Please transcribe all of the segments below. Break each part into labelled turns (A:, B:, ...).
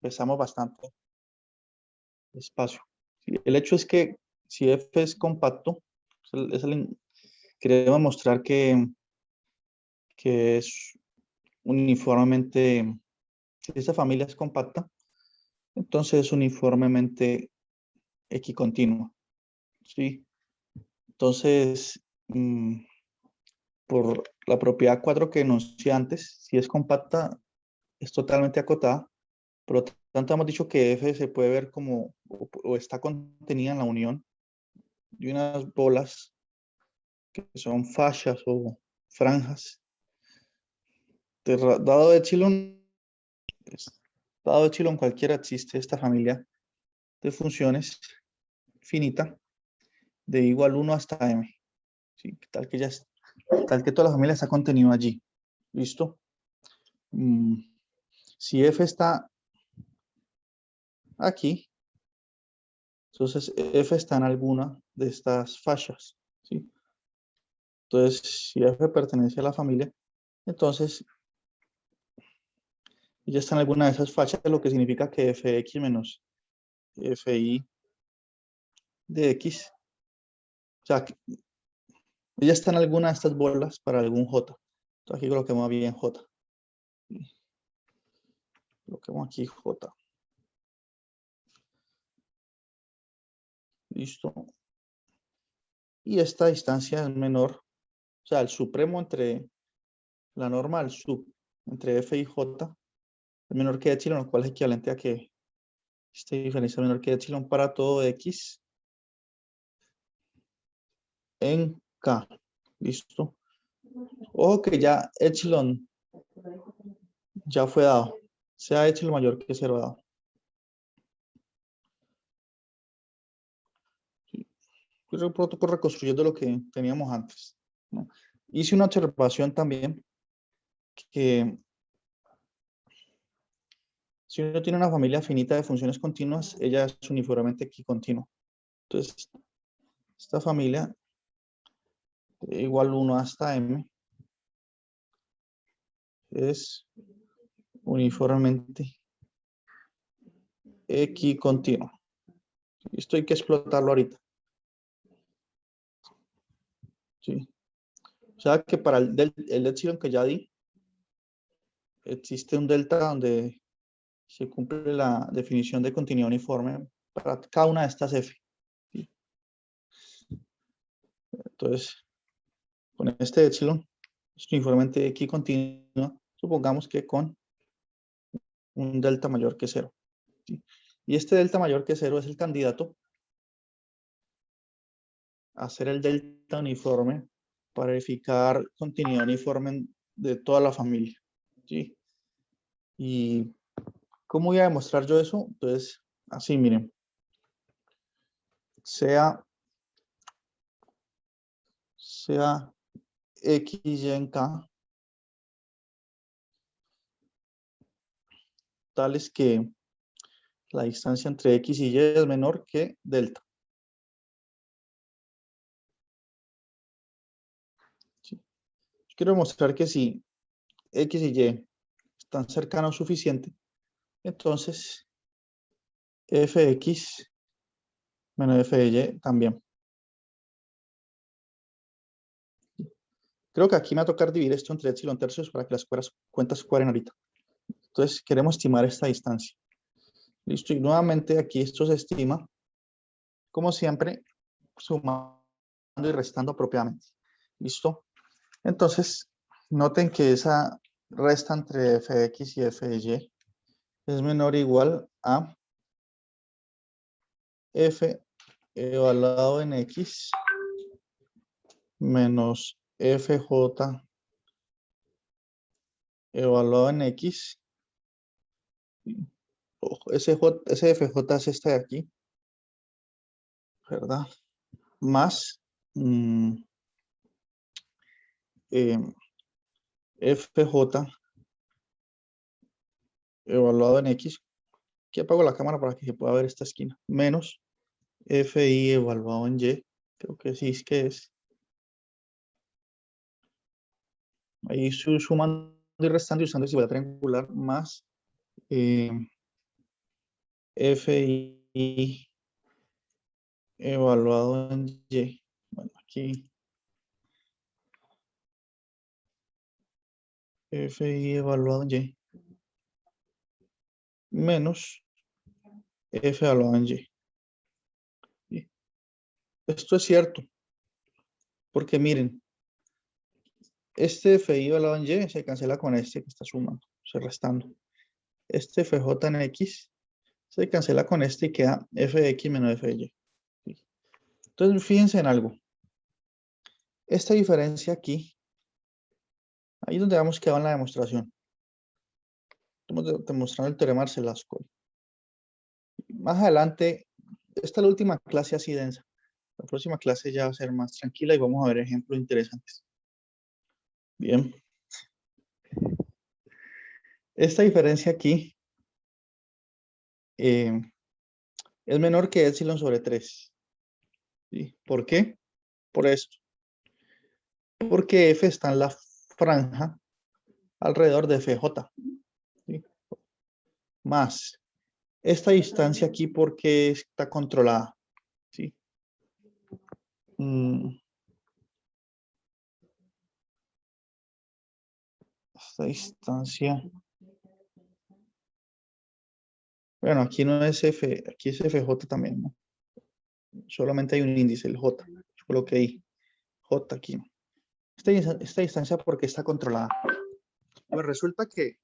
A: empezamos bastante despacio. Sí, el hecho es que si F es compacto, queremos mostrar que es uniformemente, si esta familia es compacta, entonces es uniformemente equicontinua. ¿Sí? Entonces, por la propiedad 4 que enuncié antes, si es compacta, es totalmente acotada. Por lo tanto, hemos dicho que F se puede ver como, o está contenida en la unión de unas bolas que son fascias o franjas. Dado epsilon, dado epsilon cualquiera, existe esta familia de funciones finita de igual 1 hasta m. ¿Sí? Tal que toda la familia está contenida allí. ¿Listo? Si F está aquí, entonces F está en alguna de estas fascias. ¿Sí? Entonces, si F pertenece a la familia, entonces ella está en alguna de esas fascias, lo que significa que Fx menos Fi de X, o sea, que ella está en alguna de estas bolas para algún J. Entonces aquí coloquemos bien J. Coloquemos aquí J. Listo. Y esta distancia es menor, o sea, el supremo entre la norma del sub, entre F y J, es menor que epsilon, lo cual es equivalente a que esta diferencia es menor que epsilon para todo X en K. Listo. Ojo que ya epsilon ya fue dado, sea epsilon mayor que 0 dado. Yo reconstruyendo lo que teníamos antes, ¿no? Hice una observación también que si uno tiene una familia finita de funciones continuas, ella es uniformemente equicontinua. Entonces, esta familia igual 1 hasta m es uniformemente equicontinua. Esto hay que explotarlo ahorita. ¿Sí? O sea que para el epsilon que ya di, existe un delta donde se cumple la definición de continuidad uniforme para cada una de estas F. ¿Sí? Entonces, con este epsilon, es uniformemente equicontinua, supongamos que con un delta mayor que 0. ¿Sí? Y este delta mayor que 0 es el candidato a hacer el delta uniforme para verificar continuidad uniforme de toda la familia. ¿Sí? ¿Y cómo voy a demostrar yo eso? Entonces, así miren, sea X y en K, tales que la distancia entre X y Y es menor que delta. ¿Sí? Quiero demostrar que si X y Y están cercanos suficiente, entonces Fx menos Fy también. Creo que aquí me va a tocar dividir esto entre epsilon tercios para que las cuentas cuadren ahorita. Entonces queremos estimar esta distancia. Listo, y nuevamente aquí esto se estima, como siempre, sumando y restando propiamente. ¿Listo? Entonces, noten que esa resta entre Fx y Fy es menor o igual a F evaluado en X menos Fj evaluado en X. Ojo, ese Fj es este de aquí, ¿verdad? Más Fj evaluado en X. Aquí apago la cámara para que se pueda ver esta esquina. Menos Fi evaluado en Y. Creo que sí es que es. Ahí sumando y restando y usando desigualdad triangular más FI evaluado en Y. Bueno, aquí FI evaluado en Y menos F evaluado en Y. Esto es cierto, porque miren, este FI evaluado en Y se cancela con este que está sumando, se restando. Este FJ en X se cancela con este y queda FX menos FY. Entonces, fíjense en algo. Esta diferencia aquí, ahí es donde hemos quedado en la demostración. Estamos demostrando el teorema de Arcelà-Scoy. Más adelante, esta es la última clase así densa. La próxima clase ya va a ser más tranquila y vamos a ver ejemplos interesantes. Bien. Esta diferencia aquí es menor que epsilon sobre 3. ¿Sí? ¿Por qué? Por esto. Porque F está en la franja alrededor de FJ. ¿Sí? Más esta distancia aquí porque está controlada. ¿Sí? Esta distancia. Bueno, aquí no es F, aquí es FJ también, ¿no? Solamente hay un índice, el J. Yo coloqué ahí. J aquí. Esta distancia porque está controlada. Pues resulta que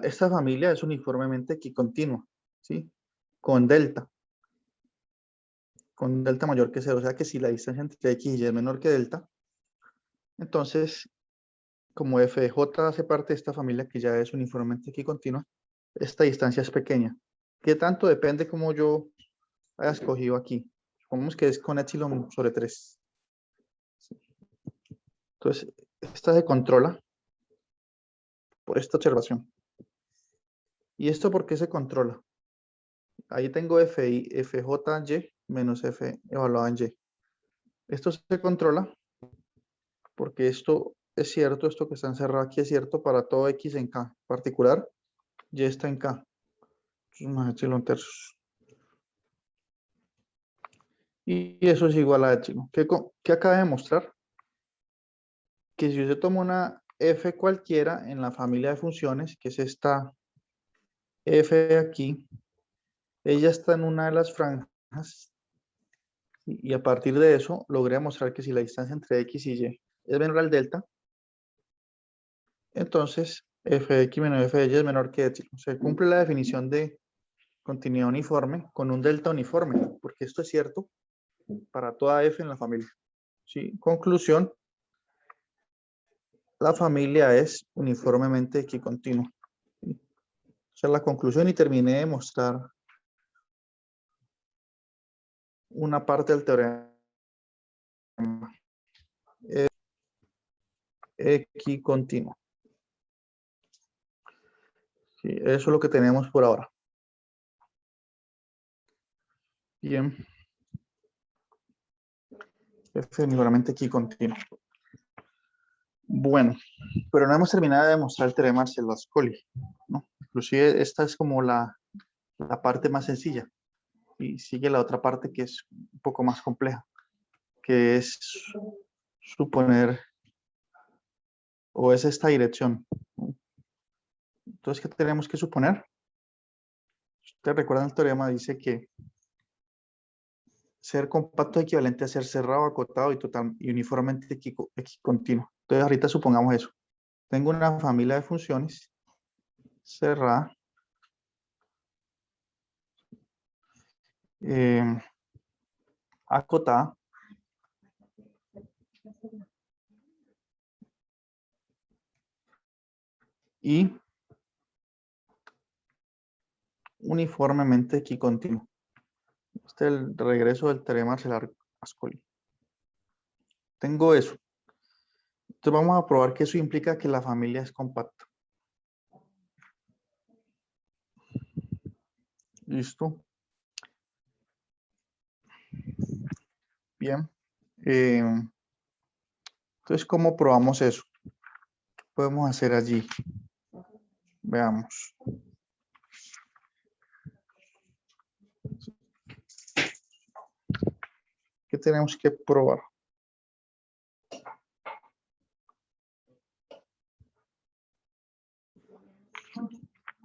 A: esta familia es uniformemente equicontinua, ¿sí? Con delta mayor que 0. O sea que si la distancia entre X y Y es menor que delta, entonces, como FJ hace parte de esta familia que ya es uniformemente equicontinua, esta distancia es pequeña. ¿Qué tanto? Depende como yo haya escogido aquí. Supongamos que es con epsilon sobre 3. Entonces, esta se controla por esta observación. ¿Y esto por qué se controla? Ahí tengo FI, FJY menos F evaluado en Y. Esto se controla porque esto es cierto, esto que está encerrado aquí es cierto para todo X en K. En particular, Y está en K. Entonces, más epsilon tercios. Y eso es igual a epsilon. ¿Qué acaba de demostrar? Que si usted toma una F cualquiera en la familia de funciones, que es esta F aquí, ella está en una de las franjas y a partir de eso logré demostrar que si la distancia entre X y Y es menor al delta, entonces Fx menos Fy es menor que epsilon. Se cumple la definición de continuidad uniforme con un delta uniforme, porque esto es cierto para toda F en la familia. ¿Sí? Conclusión, la familia es uniformemente equicontinua. ¿Sí? Esa es la conclusión y terminé de mostrar una parte del teorema. Equicontinuo. Sí, eso es lo que tenemos por ahora. Bien. F uniformemente equicontinuo. Bueno, pero no hemos terminado de demostrar el teorema de Arcelà-Scoy, ¿no? Inclusive esta es como la parte más sencilla. Y sigue la otra parte que es un poco más compleja, que es suponer, o es esta dirección. Entonces, ¿qué tenemos que suponer? Ustedes recuerdan el teorema, dice que ser compacto es equivalente a ser cerrado, acotado y total y uniformemente equicontinuo. Entonces, ahorita supongamos eso. Tengo una familia de funciones cerrada, acotada, y uniformemente equicontinuo. Este es el regreso del teorema Arcelà-Scoy. Tengo eso. Entonces vamos a probar que eso implica que la familia es compacta. ¿Listo? Bien. Entonces, ¿cómo probamos eso? ¿Qué podemos hacer allí? Veamos. tenemos que probar?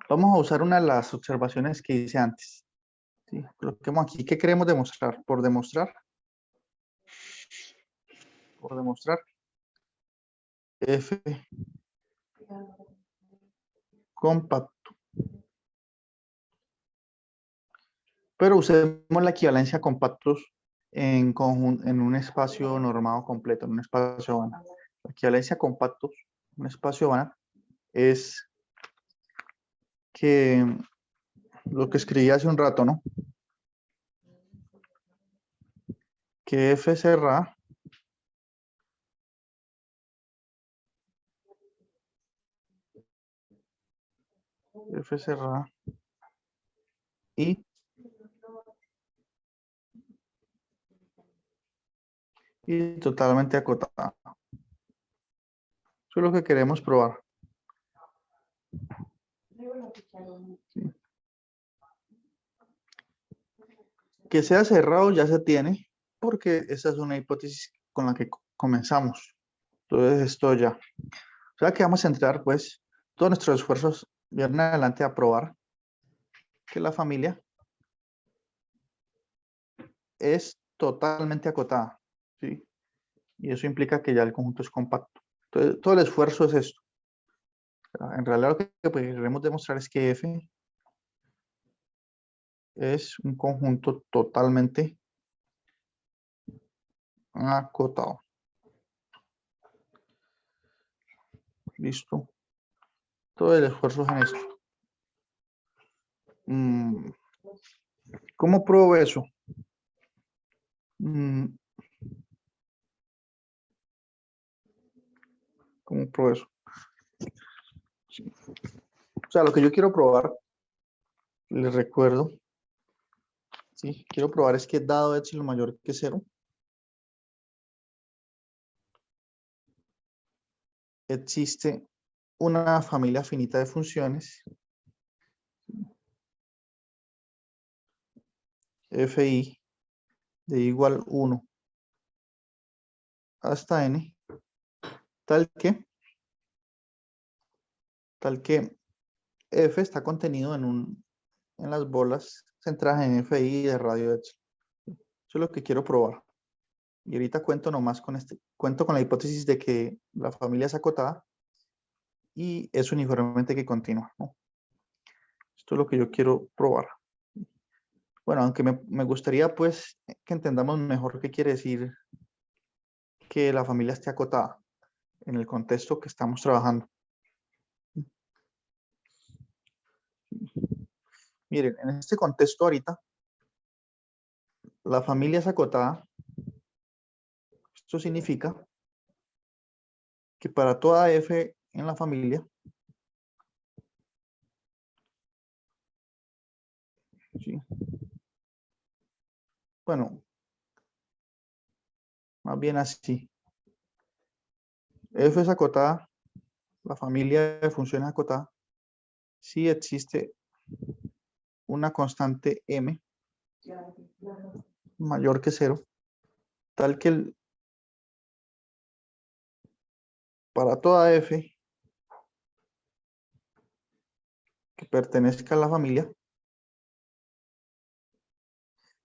A: Vamos a usar una de las observaciones que hice antes. ¿Sí? Coloquemos aquí. ¿Qué queremos demostrar? Por demostrar F compacto. Pero usemos la equivalencia compactos en un espacio normado completo, en un espacio Banach. La equivalencia compactos, un espacio Banach, es que lo que escribí hace un rato, ¿no? Que F cerrada y totalmente acotada. Eso es lo que queremos probar. Sí. Que sea cerrado ya se tiene, porque esa es una hipótesis con la que comenzamos. Entonces esto ya. O sea que vamos a entrar pues todos nuestros esfuerzos de en adelante a probar que la familia es totalmente acotada, ¿sí? Y eso implica que ya el conjunto es compacto. Entonces, todo el esfuerzo es esto. En realidad lo que queremos demostrar es que F es un conjunto totalmente acotado. Listo. Todo el esfuerzo es en esto. ¿Cómo pruebo eso? ¿Cómo pruebo eso? Sí. O sea, lo que yo quiero probar, les recuerdo, ¿sí? Quiero probar es que dado epsilon mayor que 0, existe una familia finita de funciones fi de igual 1 hasta n, tal que f está contenido en las bolas centradas en fi de radio epsilon. Eso es lo que quiero probar. Y ahorita cuento con la hipótesis de que la familia es acotada y es uniformemente que continúa, ¿no? Esto es lo que yo quiero probar. Bueno, aunque me gustaría pues que entendamos mejor qué quiere decir que la familia esté acotada en el contexto que estamos trabajando. Miren, en este contexto ahorita, la familia es acotada. Esto significa que para toda f en la familia, ¿sí? Bueno, más bien así. F es acotada, la familia de funciones acotada, si existe una constante m mayor que 0, tal que para toda f que pertenezca a la familia,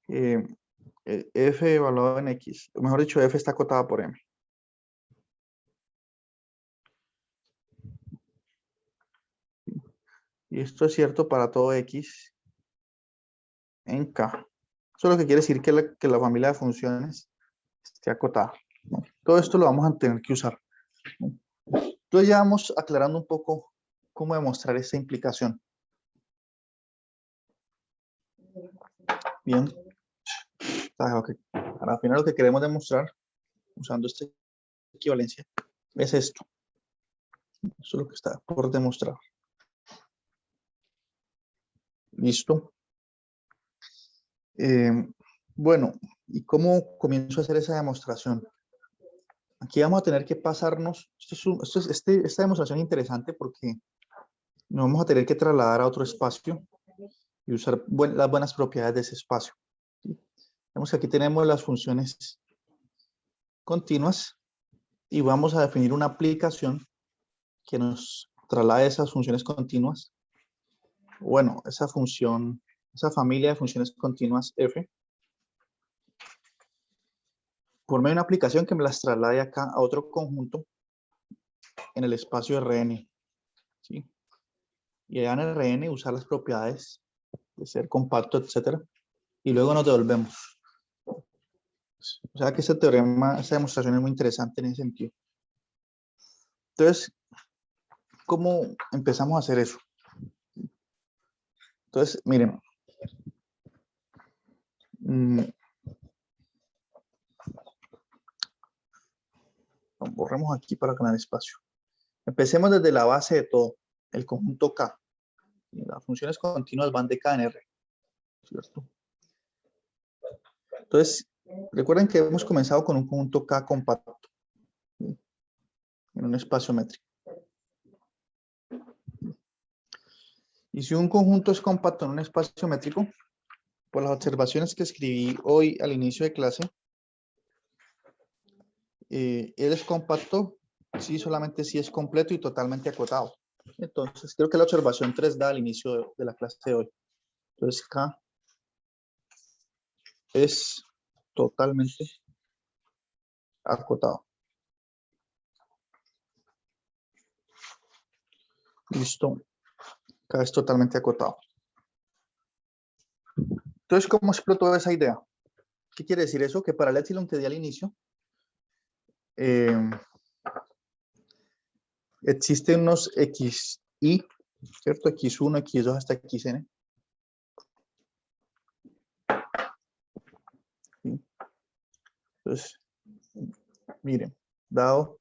A: f evaluado en x, o mejor dicho, f está acotada por m. Y esto es cierto para todo x en K. Eso es lo que quiere decir que la familia de funciones esté acotada, ¿no? Todo esto lo vamos a tener que usar, ¿no? Entonces ya vamos aclarando un poco cómo demostrar esta implicación. Bien. Para final lo que queremos demostrar usando esta equivalencia es esto. Eso es lo que está por demostrar. ¿Listo? Bueno, ¿y cómo comienzo a hacer esa demostración? Aquí vamos a tener que pasarnos, esta demostración es interesante porque nos vamos a tener que trasladar a otro espacio y usar las buenas propiedades de ese espacio. ¿Sí? Vemos que aquí tenemos las funciones continuas y vamos a definir una aplicación que nos traslade esas funciones continuas. Bueno, esa función, esa familia de funciones continuas f, por medio de una aplicación que me las traslade acá a otro conjunto en el espacio Rn, ¿sí? Y allá en Rn usar las propiedades de ser compacto, etcétera, y luego nos devolvemos. O sea que este teorema, esta demostración es muy interesante en ese sentido. Entonces, ¿cómo empezamos a hacer eso? Entonces, miren, borremos aquí para ganar espacio. Empecemos desde la base de todo, el conjunto K. Las funciones continuas van de K en R, ¿cierto? Entonces, recuerden que hemos comenzado con un conjunto K compacto, ¿sí? En un espacio métrico. Y si un conjunto es compacto en un espacio métrico, por las observaciones que escribí hoy al inicio de clase, él es compacto si solamente si es completo y totalmente acotado. Entonces, creo que la observación 3 da al inicio de la clase de hoy. Entonces, K es totalmente acotado. Listo. K es totalmente acotado. Entonces, ¿cómo explotó esa idea? ¿Qué quiere decir eso? Que para el epsilon que di al inicio, existen unos xi, ¿cierto? x1, x2 hasta xn. ¿Sí? Entonces, miren, dado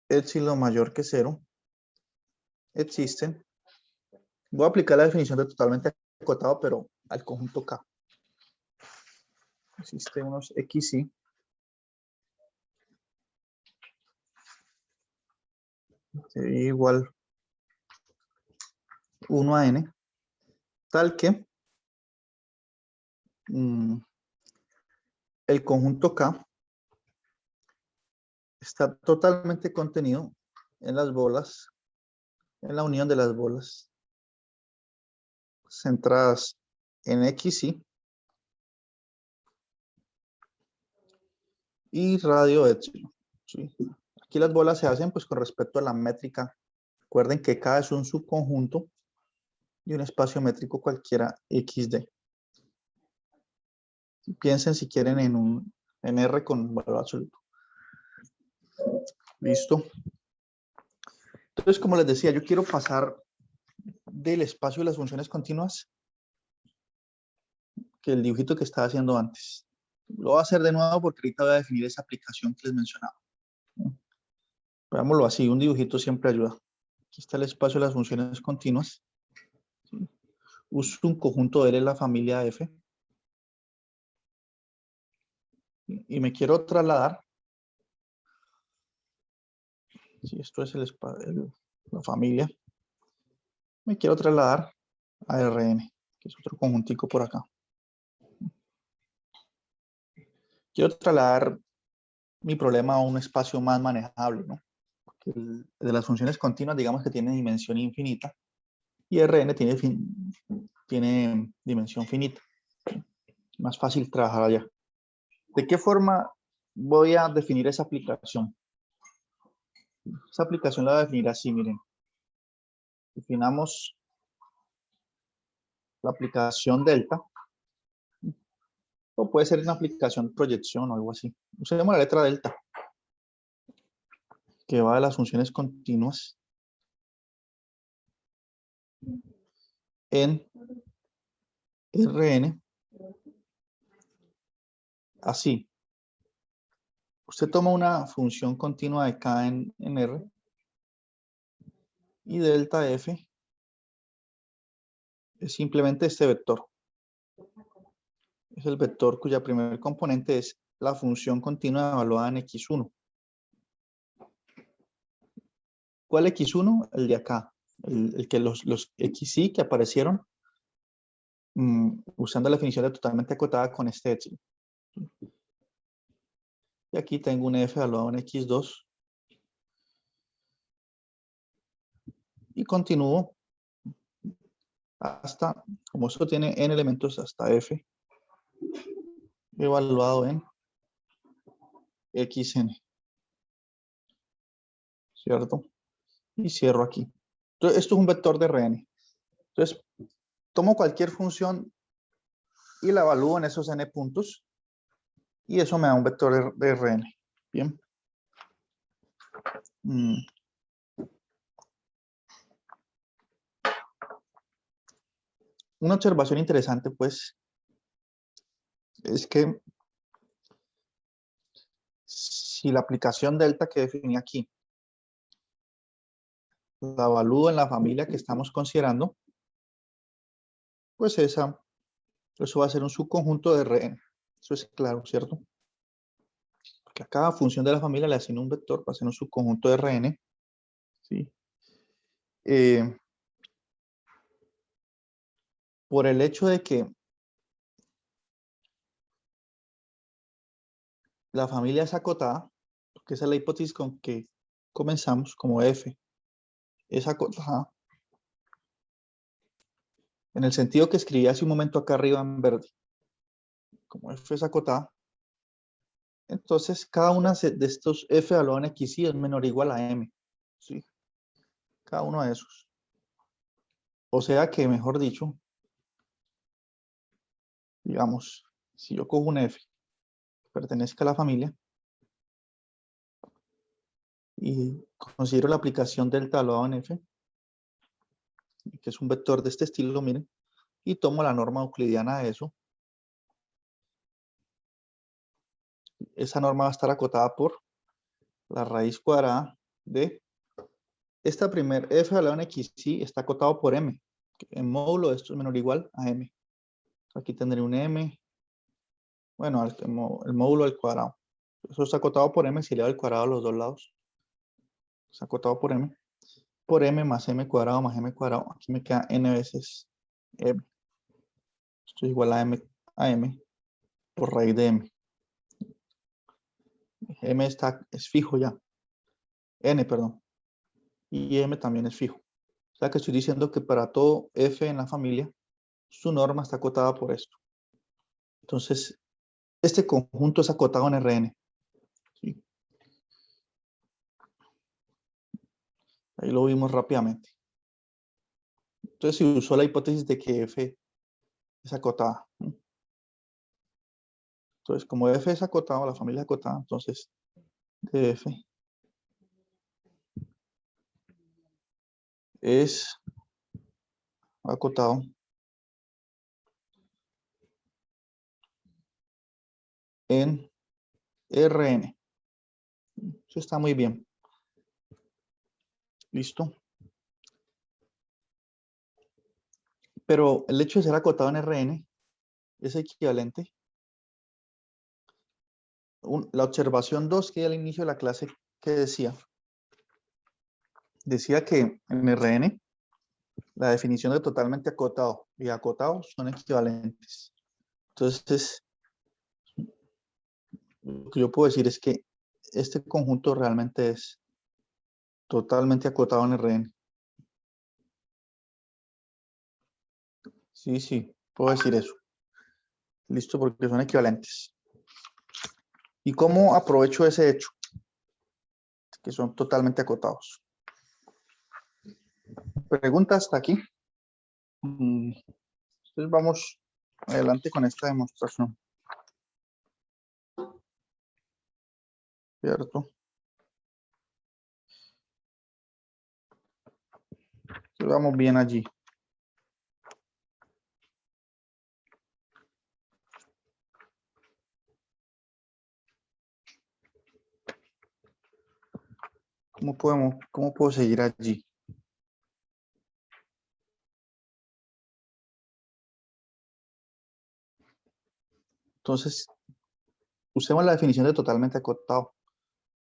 A: epsilon mayor que 0, existen, voy a aplicar la definición de totalmente acotado, pero al conjunto K. Existen unos xi igual 1 a n, tal que el conjunto K está totalmente contenido en las bolas, en la unión de las bolas centradas en xi y radio epsilon. ¿Sí? Aquí las bolas se hacen pues con respecto a la métrica. Recuerden que K es un subconjunto de un espacio métrico cualquiera xd. Piensen si quieren en R con valor absoluto. Listo. Entonces, como les decía, yo quiero pasar del espacio de las funciones continuas que el dibujito que estaba haciendo antes. Lo voy a hacer de nuevo porque ahorita voy a definir esa aplicación que les mencionaba. Veámoslo así, un dibujito siempre ayuda. Aquí está el espacio de las funciones continuas. ¿Sí? Uso un conjunto de L en la familia F. Y me quiero trasladar. Si esto es la familia. Me quiero trasladar a Rn, que es otro conjuntico por acá. Quiero trasladar mi problema a un espacio más manejable, ¿no? Porque el de las funciones continuas, digamos que tiene dimensión infinita y Rn tiene dimensión finita. Más fácil trabajar allá. ¿De qué forma voy a definir esa aplicación? Esa aplicación la voy a definir así, miren. Definamos la aplicación delta, o puede ser una aplicación proyección o algo así. Usemos la letra delta, que va de las funciones continuas en Rn, así. Usted toma una función continua de K en R y delta F es simplemente este vector. Es el vector cuya primer componente es la función continua evaluada en x1. ¿Cuál x1? El de acá. El que los xi que aparecieron usando la definición de totalmente acotada con este epsilon. Y aquí tengo un f evaluado en x2. Y continúo hasta, como esto tiene n elementos, hasta f evaluado en xn. ¿Cierto? Y cierro aquí. Entonces, esto es un vector de Rn. Entonces, tomo cualquier función y la evalúo en esos n puntos. Y eso me da un vector de Rn. Bien. Una observación interesante, pues, es que si la aplicación delta que definí aquí la evalúo en la familia que estamos considerando, pues eso va a ser un subconjunto de Rn. Eso es claro, ¿cierto? Porque a cada función de la familia le asigno un vector para ser un subconjunto de Rn. ¿Sí? Por el hecho de que la familia es acotada, porque esa es la hipótesis con que comenzamos, como f es acotada, en el sentido que escribí hace un momento acá arriba en verde, como f es acotada, entonces cada una de estos f evaluado en x es menor o igual a m. ¿Sí? Cada uno de esos. O sea que, mejor dicho, digamos, si yo cojo un f que pertenezca a la familia y considero la aplicación delta evaluado en f, que es un vector de este estilo, miren, y tomo la norma euclidiana de eso, esa norma va a estar acotada por la raíz cuadrada de esta primer f evaluado en x está acotado por m, en módulo de esto es menor o igual a m. Aquí tendré un m, bueno, el módulo al cuadrado. Eso está acotado por m si le doy al cuadrado a los dos lados. Está acotado por m más m cuadrado más m cuadrado. Aquí me queda n veces m. Esto es igual a m por raíz de m. M es fijo ya. N, perdón. Y m también es fijo. O sea que estoy diciendo que para todo f en la familia, su norma está acotada por esto. Entonces, este conjunto es acotado en Rn. ¿Sí? Ahí lo vimos rápidamente. Entonces, se usó la hipótesis de que f es acotada. Entonces, como f es acotado, la familia es acotada, entonces df es acotado en Rn. Eso está muy bien. ¿Listo? Pero el hecho de ser acotado en Rn es equivalente. La observación 2 que al inicio de la clase que decía que en Rn la definición de totalmente acotado y acotado son equivalentes. Entonces, lo que yo puedo decir es que este conjunto realmente es totalmente acotado en Rn. Sí, puedo decir eso. Listo, porque son equivalentes. ¿Y cómo aprovecho ese hecho? Que son totalmente acotados. ¿Preguntas hasta aquí? Entonces vamos adelante con esta demostración. ¿Cierto? Entonces vamos bien allí. ¿Cómo puedo seguir allí? Entonces, usemos la definición de totalmente acotado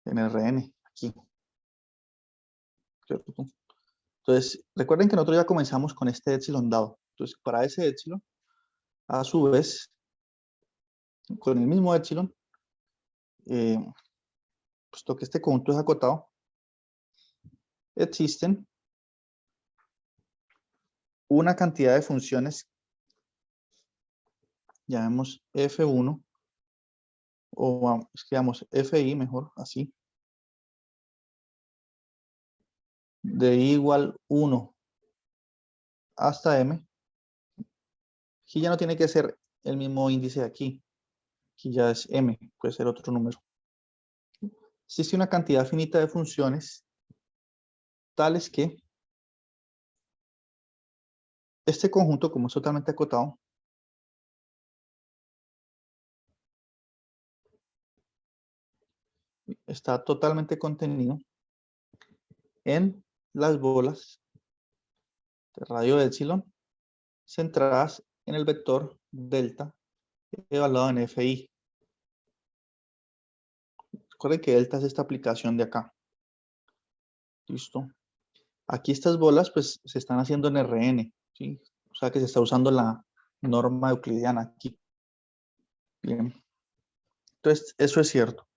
A: en Rn, aquí. ¿Cierto? Entonces, recuerden que nosotros ya comenzamos con este epsilon dado. Entonces, para ese epsilon, a su vez, con el mismo epsilon, puesto que este conjunto es acotado, existen una cantidad de funciones, llamemos F1, o escribamos FI mejor, así, de I igual 1 hasta M. Aquí ya no tiene que ser el mismo índice de aquí. Aquí ya es M, puede ser otro número. Existe una cantidad finita de funciones tales que este conjunto, como es totalmente acotado, está totalmente contenido en las bolas de radio de epsilon centradas en el vector delta evaluado en FI. Recuerden que delta es esta aplicación de acá. Listo. Aquí estas bolas pues se están haciendo en RN, ¿sí? O sea que se está usando la norma euclidiana aquí. Bien. Entonces, eso es cierto.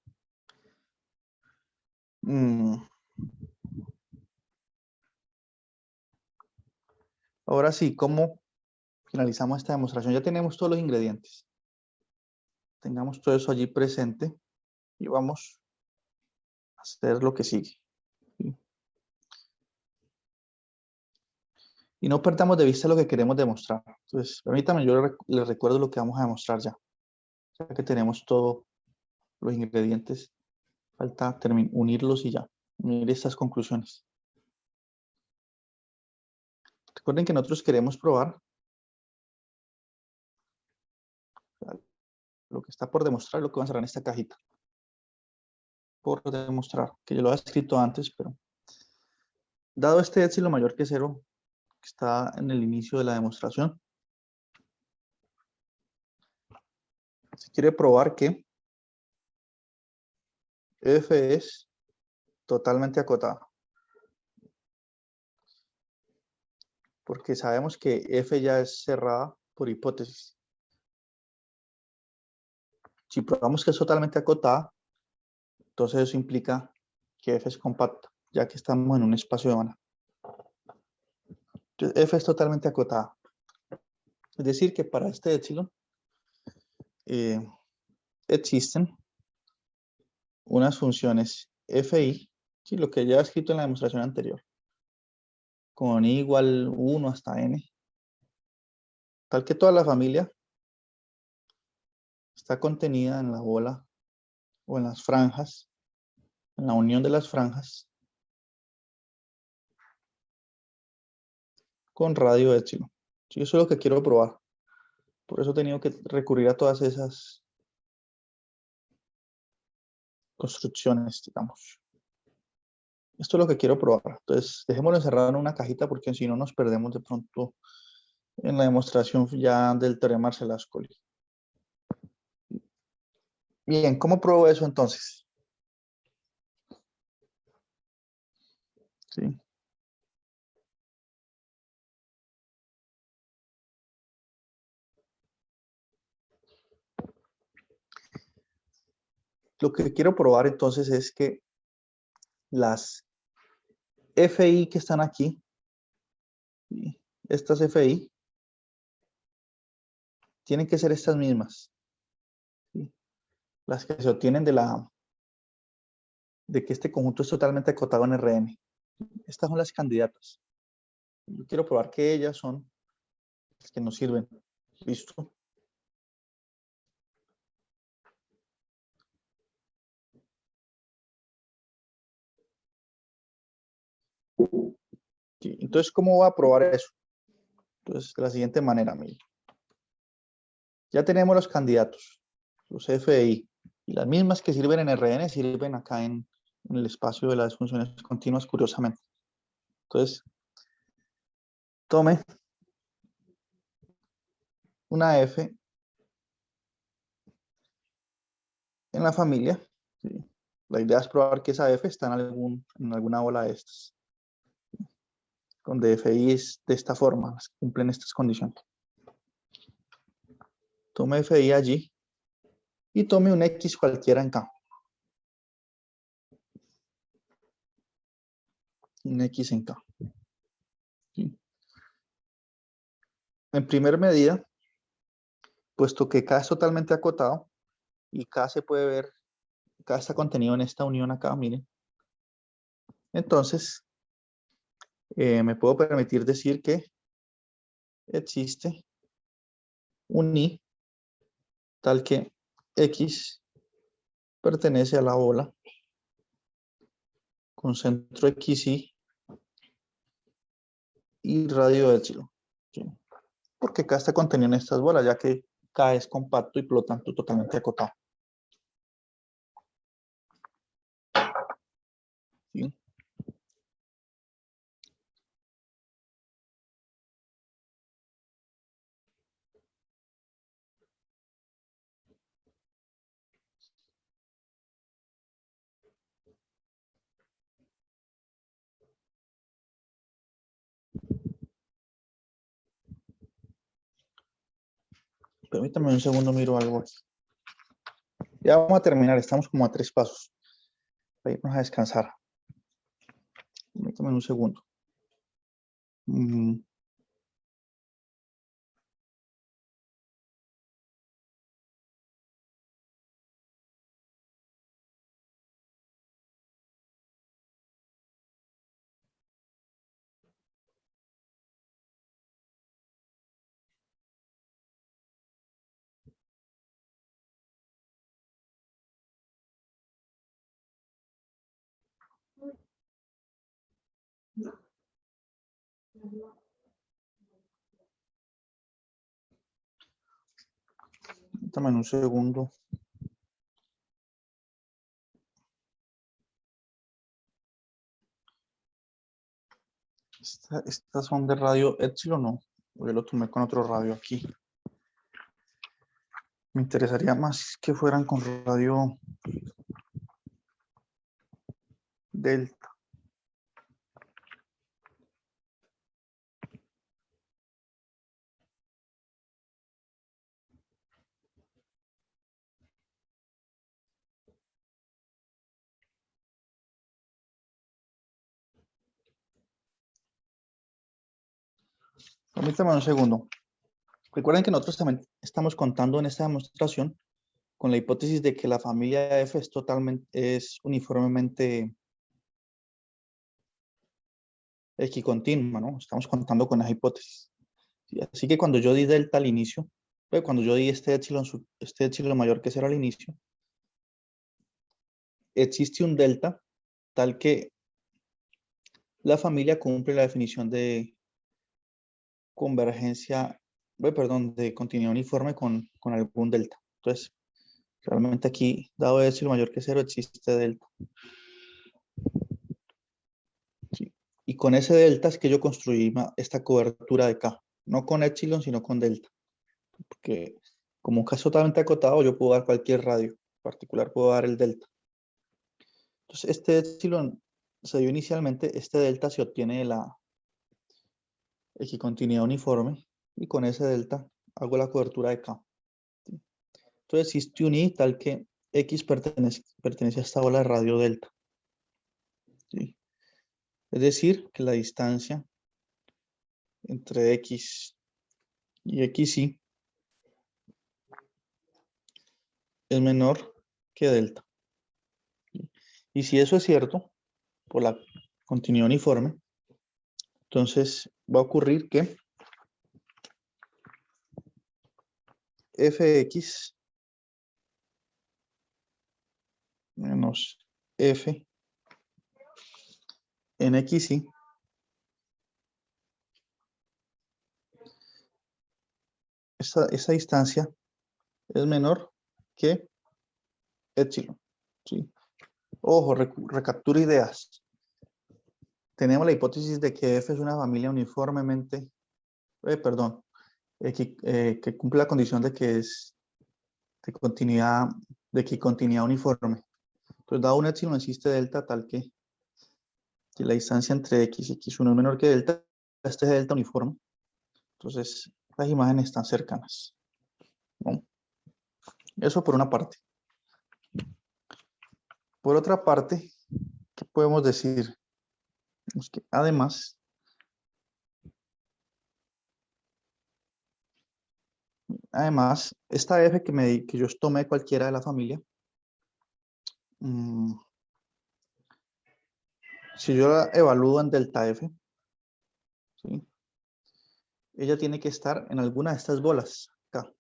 A: Ahora sí, ¿cómo finalizamos esta demostración? Ya tenemos todos los ingredientes. Tengamos todo eso allí presente y vamos a hacer lo que sigue. ¿Sí? Y no perdamos de vista lo que queremos demostrar. Entonces, permítame, yo les recuerdo lo que vamos a demostrar ya. Ya que tenemos todos los ingredientes, falta unirlos y ya, unir estas conclusiones. Recuerden que nosotros queremos probar lo que está por demostrar, lo que va a cerrar en esta cajita. Por demostrar, que yo lo había escrito antes, pero dado este epsilon mayor que 0, que está en el inicio de la demostración, se quiere probar que F es totalmente acotada. Porque sabemos que F ya es cerrada por hipótesis. Si probamos que es totalmente acotada, entonces eso implica que F es compacta, ya que estamos en un espacio de Banach. Entonces F es totalmente acotada. Es decir, que para este epsilon existen unas funciones FI, ¿sí? Lo que ya he escrito en la demostración anterior, con I igual 1 hasta N, tal que toda la familia está contenida en la bola o en las franjas, en la unión de las franjas con radio epsilon. Sí, eso es lo que quiero probar. Por eso he tenido que recurrir a todas esas construcciones, digamos. Esto es lo que quiero probar. Entonces, dejémoslo encerrado en una cajita porque si no nos perdemos de pronto en la demostración ya del teorema Arcelà-Ascoli. Bien, ¿cómo pruebo eso entonces? ¿Sí? Lo que quiero probar entonces es que las FI que están aquí, ¿sí? Estas FI, tienen que ser estas mismas, ¿sí? Las que se obtienen de que este conjunto es totalmente acotado en Rn. Estas son las candidatas. Yo quiero probar que ellas son las que nos sirven. ¿Listo? Sí, entonces, ¿cómo voy a probar eso? Entonces, de la siguiente manera, mire. Ya tenemos los candidatos, los FI, y las mismas que sirven en Rn sirven acá en el espacio de las funciones continuas, curiosamente. Entonces, tome una F en la familia. ¿Sí? La idea es probar que esa F está en alguna bola de estas, donde FI es de esta forma, cumplen estas condiciones. Tome FI allí y tome un X cualquiera en K. un X en K. ¿Sí? En primer medida, puesto que K es totalmente acotado y K se puede ver, K está contenido en esta unión acá, miren. Entonces, me puedo permitir decir que existe un I tal que X pertenece a la bola con centro XY y radio epsilon. ¿Sí? Porque K está contenido en estas bolas, ya que K es compacto y por lo tanto totalmente acotado. ¿Sí? Permítame un segundo, miro algo aquí. Ya vamos a terminar, estamos como a 3 pasos. Para irnos a descansar. Permítame un segundo. Permítame un segundo. Estas son de radio epsilon, no. Yo lo tomé con otro radio aquí. Me interesaría más que fueran con radio delta. Permítame un segundo. Recuerden que nosotros también estamos contando en esta demostración con la hipótesis de que la familia F es uniformemente equicontinua, ¿no? Estamos contando con esa hipótesis. ¿Sí? Así que cuando yo di delta al inicio, pues cuando yo di este epsilon mayor que 0 al inicio, existe un delta tal que la familia cumple la definición de convergencia, perdón, de continuidad uniforme con algún delta. Entonces, realmente aquí, dado epsilon mayor que 0, existe delta. ¿Sí? Y con ese delta es que yo construí esta cobertura de K, no con epsilon, sino con delta. Porque como K es totalmente acotado, yo puedo dar cualquier radio. En particular, puedo dar el delta. Entonces, este epsilon se dio inicialmente, este delta se obtiene de la equicontinuidad uniforme, y con ese delta hago la cobertura de K. ¿Sí? Entonces, existe un I tal que X pertenece a esta bola de radio delta. ¿Sí? Es decir, que la distancia entre X y XY es menor que delta. ¿Sí? Y si eso es cierto, por la continuidad uniforme, entonces va a ocurrir que Fx menos F en XY esa distancia es menor que epsilon. ¿Sí? Ojo, recaptura ideas. Tenemos la hipótesis de que F es una familia uniformemente, que cumple la condición de que es de continuidad, de que continuidad uniforme. Entonces, dado un epsilon, existe delta tal que si la distancia entre X y X1 es menor que delta, este es delta uniforme. Entonces, las imágenes están cercanas, ¿no? Eso por una parte. Por otra parte, ¿qué podemos decir? es que además, esta f que yo tomé cualquiera de la familia, si yo la evalúo en delta f, ¿sí? Ella tiene que estar en alguna de estas bolas acá,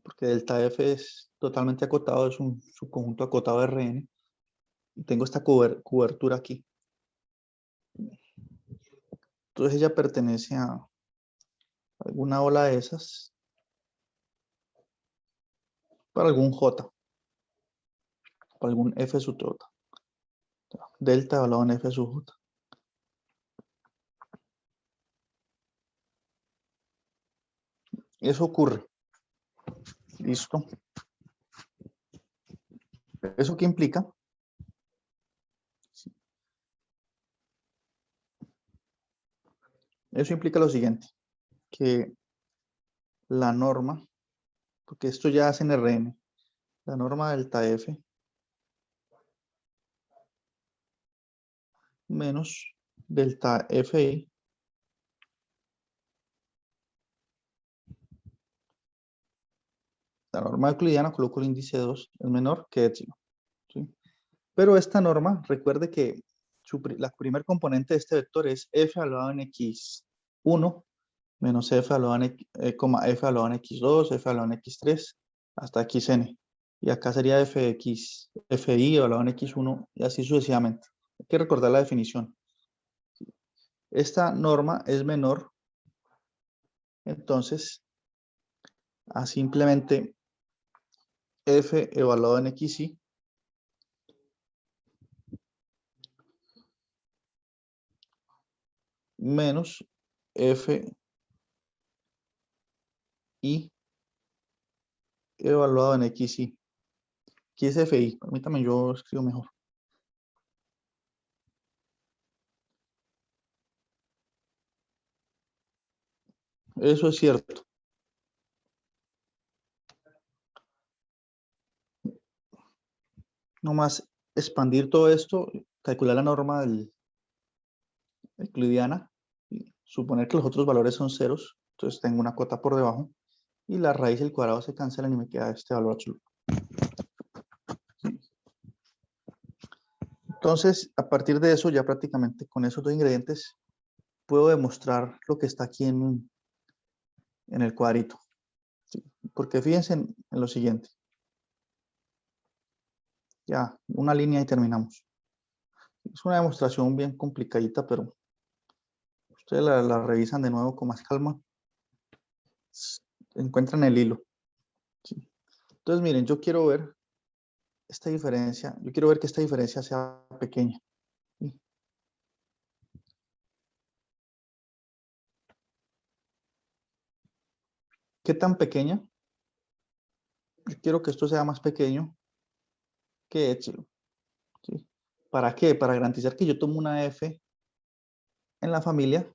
A: porque delta f es totalmente acotado, es un subconjunto acotado de Rn, y tengo esta cobertura aquí. Entonces ella pertenece a alguna ola de esas para algún J, para algún F sub J. Delta evaluado en F sub J. Eso ocurre. Listo. ¿Eso qué implica? Eso implica lo siguiente, que la norma, porque esto ya es en Rn, la norma delta F menos delta Fi la norma euclidiana, coloco el índice 2, es menor que epsilon, ¿sí? Pero esta norma, recuerde que la primer componente de este vector es f evaluado en x1 menos f evaluado en, f evaluado en x2, f evaluado en x3, hasta xn. Y acá sería fx, fi evaluado en x1 y así sucesivamente. Hay que recordar la definición. Esta norma es menor, entonces, a simplemente f evaluado en xy menos f y evaluado en xy. Aquí es fi, permítame, yo escribo mejor. Eso es cierto. Nomás expandir todo esto, calcular la norma euclidiana, y suponer que los otros valores son ceros, entonces tengo una cota por debajo, y la raíz y el cuadrado se cancelan y me queda este valor absoluto. Entonces, a partir de eso, ya prácticamente con esos dos ingredientes, puedo demostrar lo que está aquí en el cuadrito. ¿Sí? Porque fíjense en lo siguiente. Ya, una línea y terminamos. Es una demostración bien complicadita, pero ustedes la revisan de nuevo con más calma. Encuentran el hilo. ¿Sí? Entonces, miren, yo quiero ver esta diferencia, yo quiero ver que esta diferencia sea pequeña. ¿Sí? ¿Qué tan pequeña? Yo quiero que esto sea más pequeño que epsilon. ¿Sí? ¿Para qué? Para garantizar que yo tomo una F en la familia,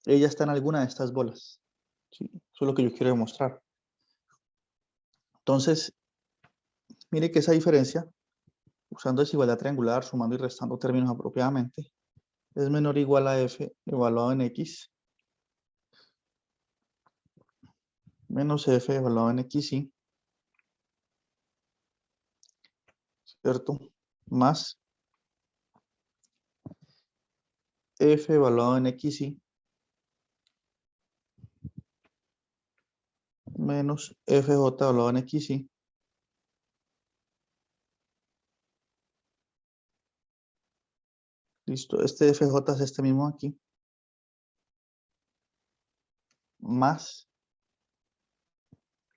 A: ella está en alguna de estas bolas. ¿Sí? Eso es lo que yo quiero demostrar. Entonces, mire que esa diferencia, usando desigualdad triangular, sumando y restando términos apropiadamente, es menor o igual a F evaluado en X menos F evaluado en XY, ¿cierto? Más F evaluado en XY menos FJ evaluado en XY. Listo, este FJ es este mismo aquí. Más